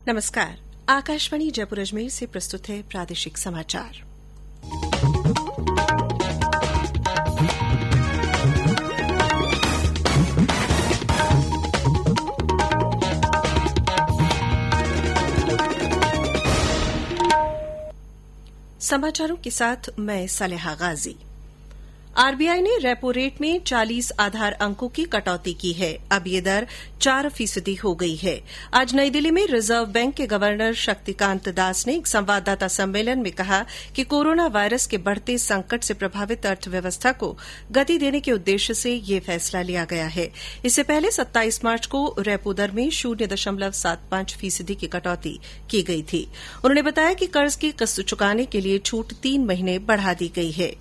नमस्कार। आकाशवाणी जयपुर अजमेर से प्रस्तुत है प्रादेशिक समाचार। समाचारों के साथ मैं सलेहा गाजी। आरबीआई ने रेपो रेट में 40 आधार अंकों की कटौती की है। अब ये दर 4% हो गई है। आज नई दिल्ली में रिजर्व बैंक के गवर्नर शक्तिकांत दास ने एक संवाददाता सम्मेलन में कहा कि कोरोना वायरस के बढ़ते संकट से प्रभावित अर्थव्यवस्था को गति देने के उद्देश्य से ये फैसला लिया गया है। इससे पहले 27 मार्च को रेपो दर में 0.75% की कटौती की गई थी। उन्होंने बताया कि कर्ज की किस्त चुकाने के लिए छूट 3 महीने बढ़ा दी गई है।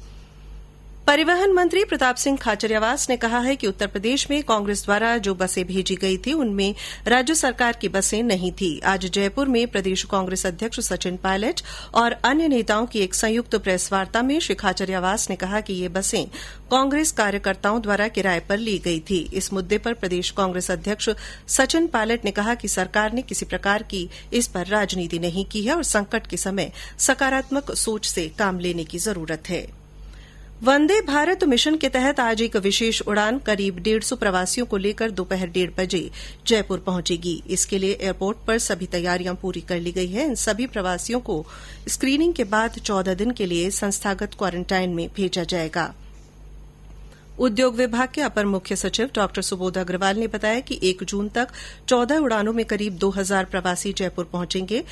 परिवहन मंत्री प्रताप सिंह खाचरियावास ने कहा है कि उत्तर प्रदेश में कांग्रेस द्वारा जो बसें भेजी गई थी उनमें राज्य सरकार की बसें नहीं थी। आज जयपुर में प्रदेश कांग्रेस अध्यक्ष सचिन पायलट और अन्य नेताओं की एक संयुक्त प्रेस वार्ता में श्री खाचरियावास ने कहा कि ये बसें कांग्रेस कार्यकर्ताओं द्वारा किराए पर ली गई थी। इस मुद्दे पर प्रदेश कांग्रेस अध्यक्ष सचिन पायलट ने कहा कि सरकार ने किसी प्रकार की इस पर राजनीति नहीं की है और संकट के समय सकारात्मक सोच से काम लेने की जरूरत है। वंदे भारत मिशन के तहत आज एक विशेष उड़ान करीब 150 प्रवासियों को लेकर दोपहर 1:30 बजे जयपुर पहुंचेगी। इसके लिए एयरपोर्ट पर सभी तैयारियां पूरी कर ली गई हैं। इन सभी प्रवासियों को स्क्रीनिंग के बाद 14 दिन के लिए संस्थागत क्वारंटाइन में भेजा जाएगा। उद्योग विभाग के अपर मुख्य सचिव डॉ सुबोध अग्रवाल ने बताया कि 1 जून तक 14 उड़ानों में करीब 2000 प्रवासी जयपुर पहुंचेंगे।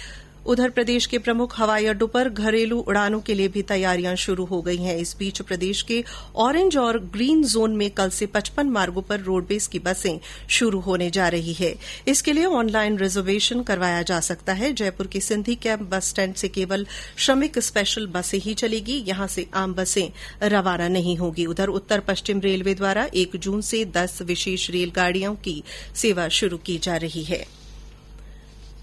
उधर प्रदेश के प्रमुख हवाई अड्डों पर घरेलू उड़ानों के लिए भी तैयारियां शुरू हो गई हैं। इस बीच प्रदेश के ऑरेंज और ग्रीन जोन में कल से 55 मार्गों पर रोडवेज की बसें शुरू होने जा रही है। इसके लिए ऑनलाइन रिजर्वेशन करवाया जा सकता है। जयपुर के सिंधी कैंप बस स्टैंड से केवल श्रमिक स्पेशल बसें ही चलेगी। यहां से आम बसें रवाना नहीं होगी। उधर उत्तर पश्चिम रेलवे द्वारा 1 जून से 10 विशेष रेलगाड़ियों की सेवा शुरू की जा रही है।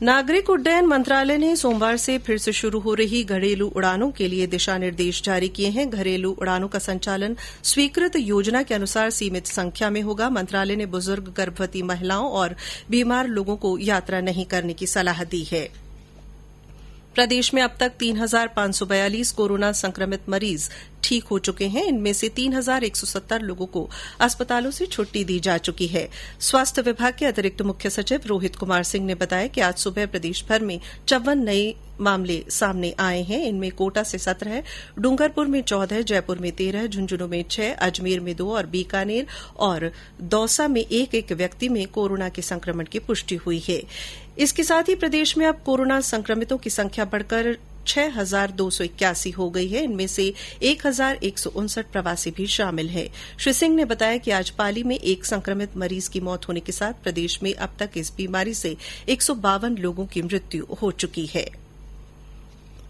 नागरिक उड्डयन मंत्रालय ने सोमवार से फिर से शुरू हो रही घरेलू उड़ानों के लिए दिशा निर्देश जारी किए हैं। घरेलू उड़ानों का संचालन स्वीकृत योजना के अनुसार सीमित संख्या में होगा। मंत्रालय ने बुजुर्ग, गर्भवती महिलाओं और बीमार लोगों को यात्रा नहीं करने की सलाह दी है। प्रदेश में अब तक 3542 कोरोना संक्रमित मरीज ठीक हो चुके हैं। इनमें से 3170 लोगों को अस्पतालों से छुट्टी दी जा चुकी है। स्वास्थ्य विभाग के अतिरिक्त मुख्य सचिव रोहित कुमार सिंह ने बताया कि आज सुबह प्रदेश भर में 54 नए मामले सामने आए हैं। इनमें कोटा से 17, डूंगरपुर में 14, जयपुर में 13, झुंझुनू में 6, अजमेर में 2 और बीकानेर और दौसा में एक व्यक्ति में कोरोना के संक्रमण की पुष्टि हुई है। इसके साथ ही प्रदेश में अब कोरोना संक्रमितों की संख्या बढ़कर 6281 हो गई है। इनमें से 1159 प्रवासी भी शामिल हैं। श्री सिंह ने बताया कि आज पाली में एक संक्रमित मरीज की मौत होने के साथ प्रदेश में अब तक इस बीमारी से 152 लोगों की मृत्यु हो चुकी है।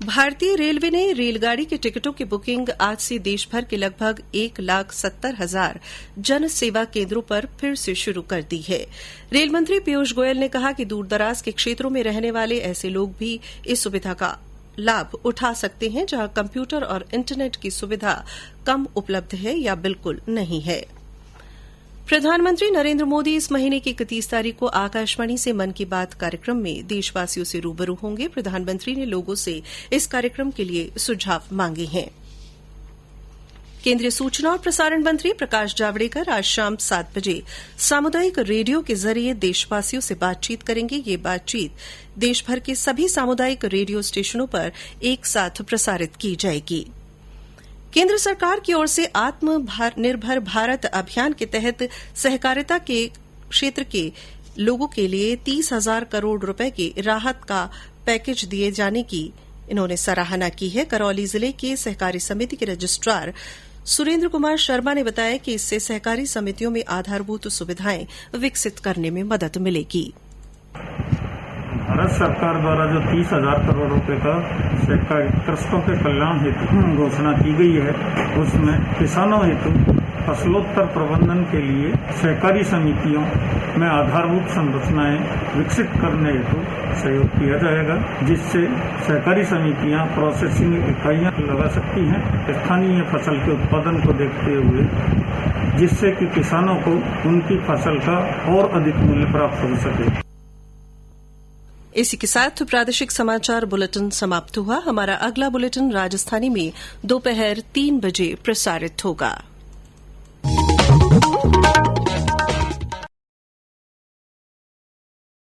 भारतीय रेलवे ने रेलगाड़ी के टिकटों की बुकिंग आज से देशभर के लगभग 1,70,000 जन सेवा केन्द्रों पर फिर से शुरू कर दी है। रेल मंत्री पीयूष गोयल ने कहा कि दूरदराज के क्षेत्रों में रहने वाले ऐसे लोग भी इस सुविधा का लाभ उठा सकते हैं जहां कंप्यूटर और इंटरनेट की सुविधा कम उपलब्ध है या बिल्कुल नहीं है। प्रधानमंत्री नरेंद्र मोदी इस महीने की 31 तारीख को आकाशवाणी से मन की बात कार्यक्रम में देशवासियों से रूबरू होंगे। प्रधानमंत्री ने लोगों से इस कार्यक्रम के लिए सुझाव मांगे हैं। केंद्रीय सूचना और प्रसारण मंत्री प्रकाश जावड़ेकर आज शाम 7 बजे सामुदायिक रेडियो के जरिए देशवासियों से बातचीत करेंगे। ये बातचीत देशभर के सभी सामुदायिक रेडियो स्टेशनों पर एक साथ प्रसारित की जाएगी। केंद्र सरकार की ओर से आत्मनिर्भर भारत अभियान के तहत सहकारिता के क्षेत्र के लोगों के लिए 30,000 करोड़ रुपए के राहत का पैकेज दिए जाने की इन्होंने सराहना की है। करौली जिले के सहकारी समिति के रजिस्ट्रार सुरेंद्र कुमार शर्मा ने बताया कि इससे सहकारी समितियों में आधारभूत सुविधाएं विकसित करने में मदद मिलेगी। भारत सरकार द्वारा जो 30,000 करोड़ रुपए का सहकारी कृषकों के कल्याण हेतु घोषणा की गई है, उसमें किसानों हेतु फसलोत्तर प्रबंधन के लिए सहकारी समितियों में आधारभूत संरचनाएं विकसित करने हेतु सहयोग किया जाएगा, जिससे सहकारी समितियां प्रोसेसिंग इकाइयां लगा सकती हैं स्थानीय फसल के उत्पादन को देखते हुए, जिससे कि किसानों को उनकी फसल का और अधिक मूल्य प्राप्त हो सके। इसी के साथ प्रादेशिक समाचार बुलेटिन समाप्त हुआ। हमारा अगला बुलेटिन राजस्थानी में दोपहर 3 बजे प्रसारित होगा।